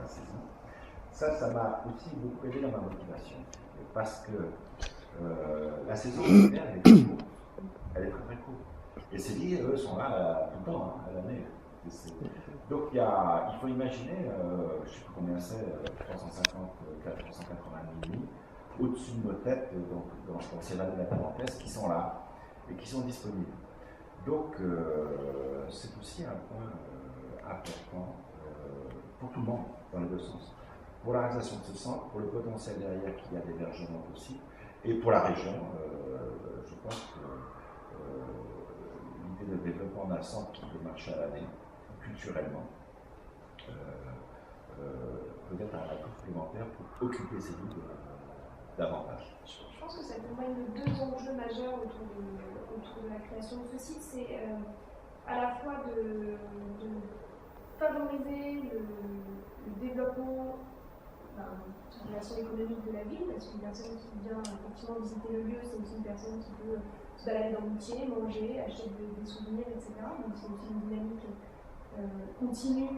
saison. Ça m'a aussi beaucoup aidé dans ma motivation. Parce que la saison hivernale, elle est très courte. Elle est très très courte. Et ces lits, eux, sont là tout le temps, à l'année. Donc il faut imaginer, je ne sais plus combien c'est, 350, 380 000 lits, au-dessus de nos têtes, donc dans ces vallées de la parenthèse, qui sont là et qui sont disponibles. Donc c'est aussi un point important pour tout le monde, dans les deux sens. Pour la réalisation de ce centre, pour le potentiel derrière qu'il y a d'hébergement aussi, et pour la région, je pense que l'idée de développement d'un centre qui peut marcher à l'année, culturellement, peut-être un atout supplémentaire pour occuper ces villes davantage. Je pense que ça témoigne de deux enjeux majeurs autour de la création de ce site. C'est à la fois de favoriser le développement de la relation économique de la ville, parce qu'une personne qui vient effectivement visiter le lieu, c'est aussi une personne qui peut se balader dans le métier, manger, acheter des souvenirs, etc. Donc c'est aussi une dynamique continue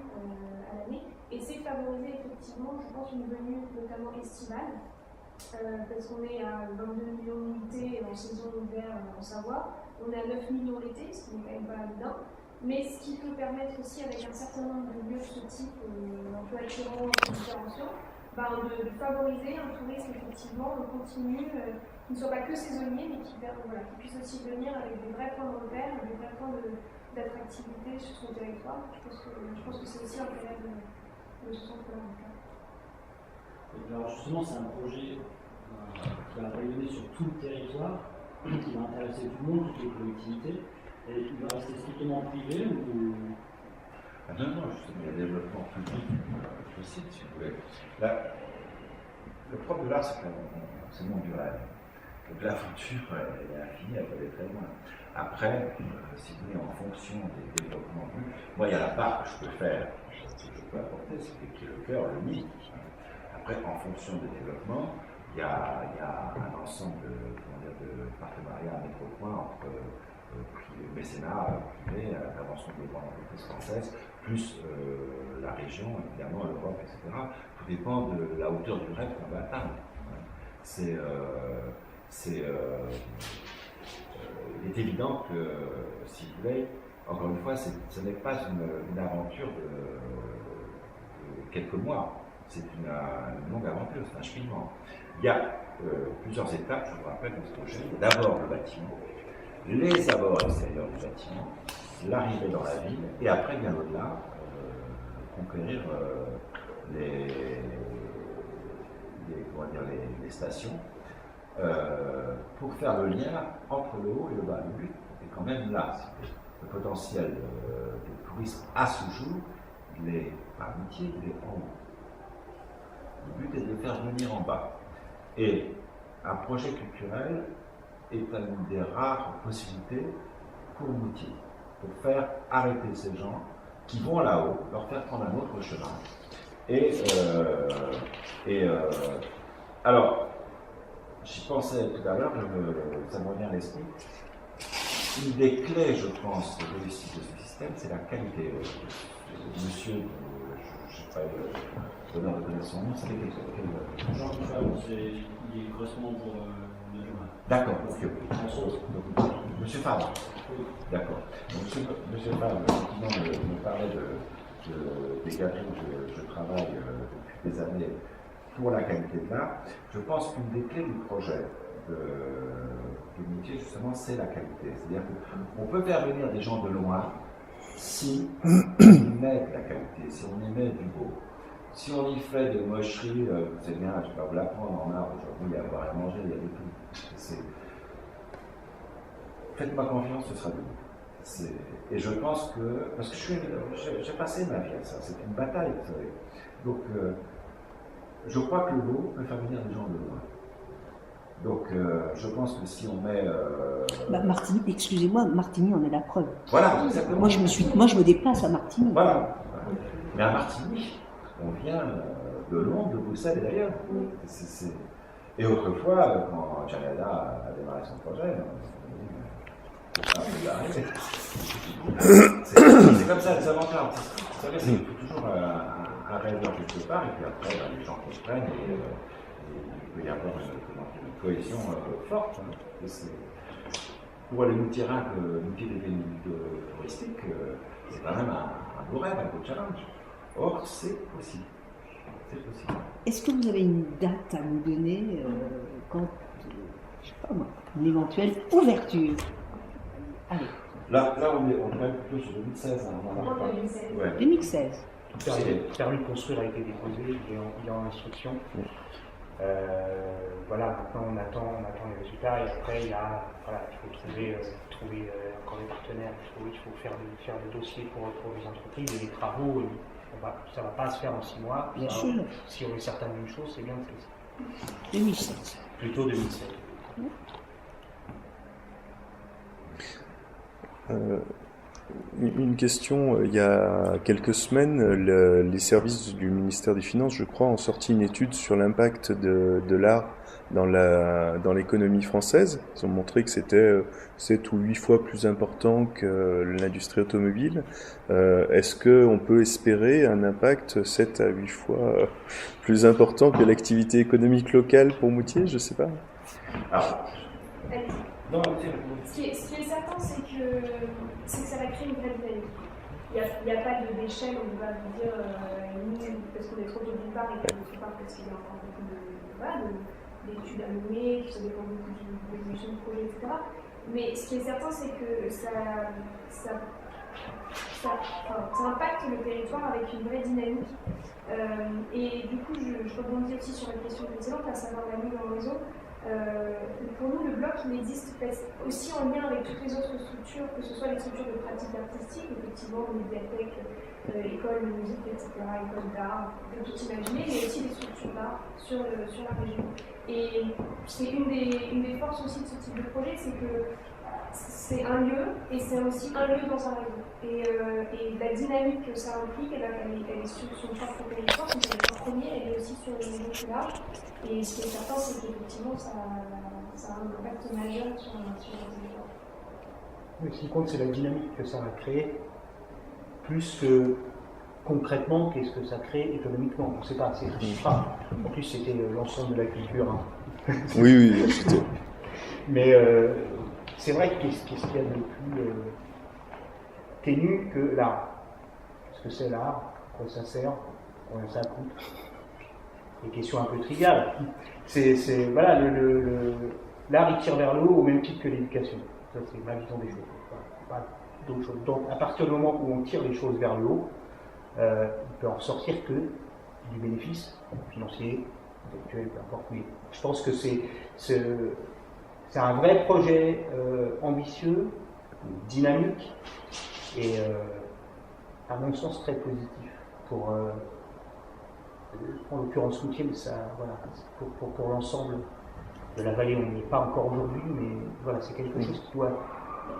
à l'année. Et c'est favoriser effectivement, je pense, une venue notamment estivale, parce qu'on est à 22 millions d'unités en saison hiver en Savoie, on est à 9 millions l'été, ce qui n'est quand même pas anodin, mais ce qui peut permettre aussi, avec un certain nombre de lieux de ce type, un peu attirants en intervention, de favoriser un tourisme effectivement continu, qui ne soit pas que saisonnier, mais qui puisse aussi venir avec des vrais points de repère, des vrais points d'attractivité sur son territoire. Je pense que c'est aussi l'intérêt de ce centre-là. Alors justement, c'est un projet qui va rayonner sur tout le territoire, qui va intéresser tout le monde, toutes les collectivités, et il va rester strictement privé ou... Non, justement, il y a développement public possible, si vous voulez. Là, le propre de l'art, c'est que c'est le monde du rêve. Donc l'aventure, elle est infinie, elle peut aller très loin. Après, si vous voulez, en fonction des développements vus, moi, il y a la part que je peux faire, que je peux apporter, c'est qui est le cœur, le nid. Après, en fonction des développements, il y a un ensemble de partenariats à mettre au point entre mécénat privé, intervention de l'entreprise française, plus la région, évidemment, l'Europe, etc. Tout dépend de la hauteur du rêve qu'on va atteindre. Il est évident que, si vous voulez, encore une fois, ce n'est pas une aventure de quelques mois. C'est une longue aventure, c'est un cheminement. Il y a plusieurs étapes, je vous rappelle, dans ce projet. D'abord le bâtiment, les abords extérieurs du bâtiment, l'arrivée dans la ville, et après, bien au-delà, conquérir les stations, pour faire le lien entre le haut et le bas. Le but est quand même là. Le potentiel du tourisme à ce jour, il est par métier, il est en haut. Le but est de le faire venir en bas. Et un projet culturel est une des rares possibilités pour Moutier, pour faire arrêter ces gens qui vont là-haut, leur faire prendre un autre chemin. Alors, j'y pensais tout à l'heure, ça me revient à l'esprit. Une des clés, je pense, de réussite de ce système, c'est la qualité. Monsieur, je n'ai pas eu l'honneur de connaître son nom, c'était quel Jean-Pierre, il est correspondant pour le demain. D'accord, ok. Monsieur Fabre. D'accord. Monsieur Fabre, effectivement, me parlait des galeries où je travaille depuis des années pour la qualité de l'art. Je pense qu'une des clés du projet de métier, justement, c'est la qualité. C'est-à-dire qu'on peut faire venir des gens de loin si on met de la qualité, si on y met du beau. Si on y fait des mocheries, c'est bien, je ne vais pas vous l'apprendre en art aujourd'hui, il y a à boire et à manger, il y a de tout. Faites-moi confiance, ce sera de vous. Et je pense que, parce que j'ai passé ma vie à ça, c'est une bataille, vous savez. Donc, je crois que le beau peut faire venir des gens de loin. Donc, je pense que si on met... Martigny, excusez-moi, Martigny en est la preuve. Voilà, exactement. Moi, je me déplace à Martigny. Voilà. Mais à Martigny, on vient de Londres, de Bruxelles et d'ailleurs. Et autrefois, quand Janeda a démarré son projet, c'est comme ça, les aventures artistiques. Vous savez, il faut toujours un rêveur quelque part, et puis après, les gens comprennent, et il peut y avoir une cohésion forte. Hein. Pour aller nous tirer un outil touristique, c'est quand même un beau rêve, un beau challenge. Or, c'est possible. C'est possible. Est-ce que vous avez une date à nous donner quand, je sais pas moi, une éventuelle ouverture? Allez. Là on est plutôt sur 2016. Hein, on en a parlé. 2016. 2016. Le permis de construire a été déposé, il est en instruction. Voilà, maintenant on attend les résultats et après il faut trouver encore des partenaires, il faut faire des dossiers pour les entreprises et les travaux. Ça ne va pas se faire en 6 mois. Bien sûr. Si on est certain d'une chose, c'est bien de faire ça. 2016. Plutôt 2016. Une question, il y a quelques semaines, les services du ministère des Finances, je crois, ont sorti une étude sur l'impact de l'art dans l'économie française. Ils ont montré que c'était 7 ou 8 fois plus important que l'industrie automobile. Est-ce qu'on peut espérer un impact 7 à 8 fois plus important que l'activité économique locale pour Moutier? Je ne sais pas. Alors, non, ce qui est certain, c'est que ça va créer une vraie dynamique. Il n'y a pas d'échelle où on va vous dire nous, parce qu'on est trop tôt d'une part et d'autre part parce qu'il y a encore beaucoup d'études à mener, qui ça dépend beaucoup de l'évolution de projet, etc. Mais ce qui est certain, c'est que ça impacte le territoire avec une vraie dynamique. Et du coup, je rebondis aussi sur la question précédente, à savoir la mise en réseau. Pour nous, le bloc, il existe aussi en lien avec toutes les autres structures, que ce soit les structures de pratique artistique, effectivement, médiathèque, école de musique, etc., école d'art, on peut tout imaginer, mais aussi des structures d'art sur la région. Et c'est une des forces aussi de ce type de projet, c'est que c'est un lieu, et c'est aussi un lieu dans un réseau. Et la dynamique que ça implique, elle est sur son propre territoire, comme c'est le premier, elle est aussi sur le réseau plus large. Et ce qui est certain, c'est qu'effectivement, ça a un impact majeur sur le territoire. Oui, ce qui compte, c'est la dynamique que ça va créer, plus que concrètement, qu'est-ce que ça crée économiquement. On ne sait pas, c'est pas. En plus, c'était l'ensemble de la culture. Hein. Oui, c'était. Mais c'est vrai qu'est-ce qu'il y a de plus ténu que l'art? Qu'est-ce que c'est l'art? Quoi ça sert? Combien ça coûte? Des questions un peu triviales. Voilà, l'art il tire vers le haut au même titre que l'éducation. Ça, c'est ma vision des choses. Pas d'autre chose. Donc, à partir du moment où on tire les choses vers le haut, il peut en ressortir que du bénéfice financier, intellectuel, peu importe. Mais je pense que c'est un vrai projet ambitieux, dynamique et, à mon sens, très positif pour. En l'occurrence Moutier, mais ça, voilà, pour l'ensemble de la vallée, on n'y est pas encore aujourd'hui, mais voilà, c'est quelque chose qui doit.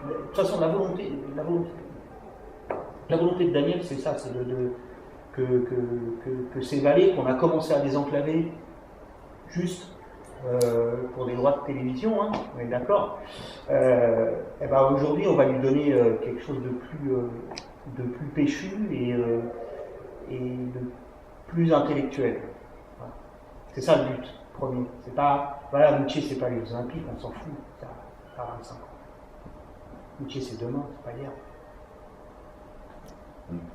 De toute façon, la volonté de Daniel, c'est ça, c'est que ces vallées qu'on a commencé à désenclaver juste pour des droits de télévision, hein, on est d'accord. Et ben aujourd'hui, on va lui donner quelque chose de plus péchu et de plus intellectuel. Voilà. C'est ça le but premier. C'est pas, voilà, Moutier, c'est pas les Jeux Olympiques, on s'en fout, ça a 25 ans. Moutier, c'est demain, c'est pas hier.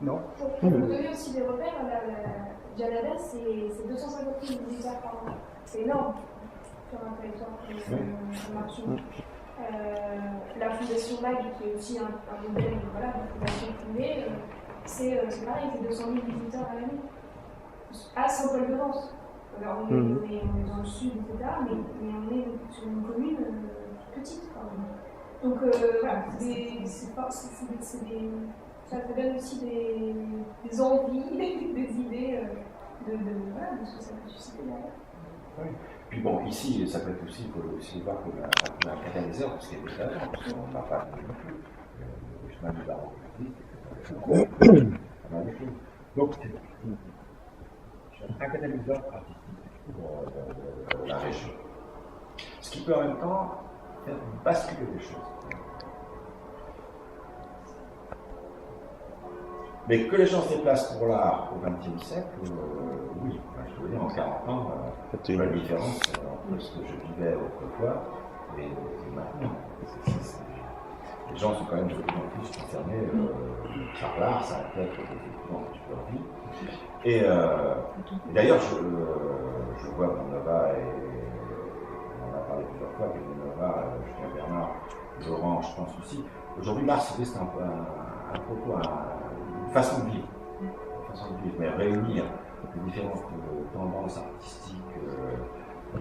Non. Pour vous donner aussi des repères, Janada, c'est 250 000 visiteurs par an. C'est énorme sur un territoire comme Marchand. La Fondation MAG, qui est aussi un modèle, voilà, une fondation privée, c'est pareil, c'est 200 000 visiteurs à l'année. À Saint-Paul-de-Vence. Alors on est dans le sud, etc., mais on est sur une commune petite quand même. Donc voilà, ça te donne aussi des envies, des idées de ce que ça peut susciter derrière. Oui. Puis bon, ici, ça peut être aussi, il faut aussi voir comme un catalyseur, parce qu'il y a des agents, parce qu'on ne parle pas non plus. Le chemin du baron public, pas mal de choses. Donc, un catalyseur artistique pour la région. Ce qui peut en même temps faire basculer des choses. Mais que les gens se déplacent pour l'art au XXe siècle, oui. Enfin, je veux dire, en 40 ans, je vois la différence entre ce que je vivais autrefois et maintenant. Les gens sont quand même de plus en plus concernés par l'art, ça reflète effectivement leur vie. Et d'ailleurs, je vois Nova, et on en a parlé plusieurs fois, Nova, Julien Bernard, Laurent, je pense aussi. Aujourd'hui, l'art, c'est un propos, une façon de vivre. Mais réunir les différentes tendances artistiques à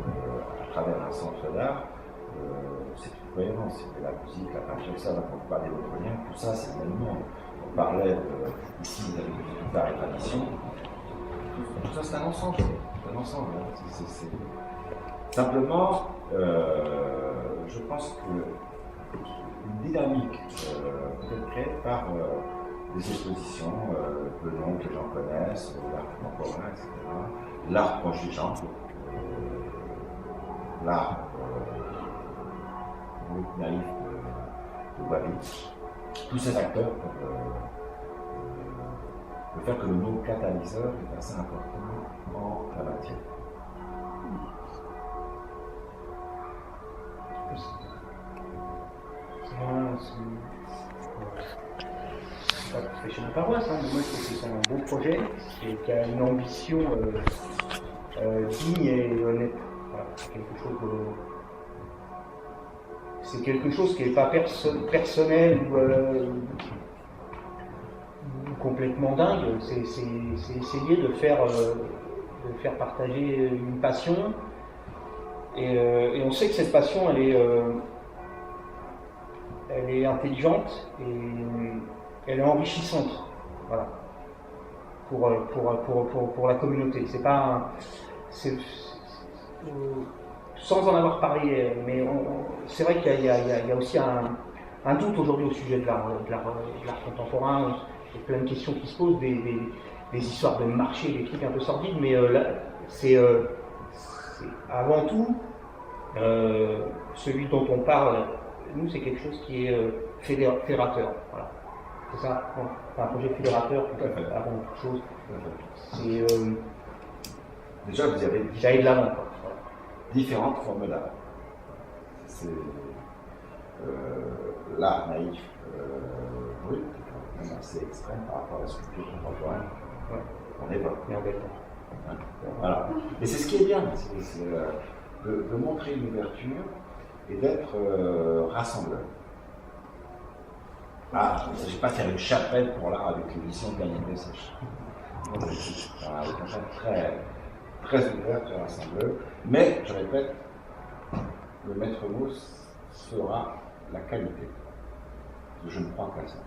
travers un centre d'art, c'est une cohérence. C'est la musique, la peinture, ça, quand on parlait d'autres liens, tout ça, c'est le même monde. On parlait ici de l'art et tradition. Tout ça, c'est un ensemble. C'est un ensemble. Hein. Simplement, je pense que une dynamique peut être créée par des expositions, le nom que les gens connaissent, l'art contemporain, etc. L'art proche des gens, l'art naïf de Wavitch. Tous ces acteurs peuvent faire que le mot catalyseur est assez important en la matière. C'est pas tout fait chez ma paroisse, hein, mais moi je trouve que c'est un beau projet qui a une ambition digne et honnête. Voilà, c'est quelque chose qui n'est pas personnel ou complètement dingue. C'est essayer de faire partager une passion. Et on sait que cette passion, elle est intelligente et elle est enrichissante, voilà, pour la communauté. C'est pas sans en avoir parlé, mais c'est vrai qu'il y a aussi un doute aujourd'hui au sujet de l'art contemporain. Il y a plein de questions qui se posent, des histoires de marché, des trucs un peu sordides, mais là, c'est avant tout celui dont on parle. Nous, c'est quelque chose qui est fédérateur. Voilà. C'est ça, c'est un projet fédérateur avant toute chose. C'est déjà, vous avez d'aller de l'avant. Différentes formes d'art. C'est l'art naïf, brut, même assez extrême par rapport à la sculpture contemporaine. Ouais. On évoque. Hein. Voilà. Et c'est ce qui est bien, c'est de montrer une ouverture et d'être rassembleur. Il ne s'agit pas de faire une chapelle pour l'art avec l'édition de Daniel Dessèche. Avec un champ très ouvert, très rassembleur. Mais, je répète, le maître mot sera la qualité. Je ne crois qu'à ça.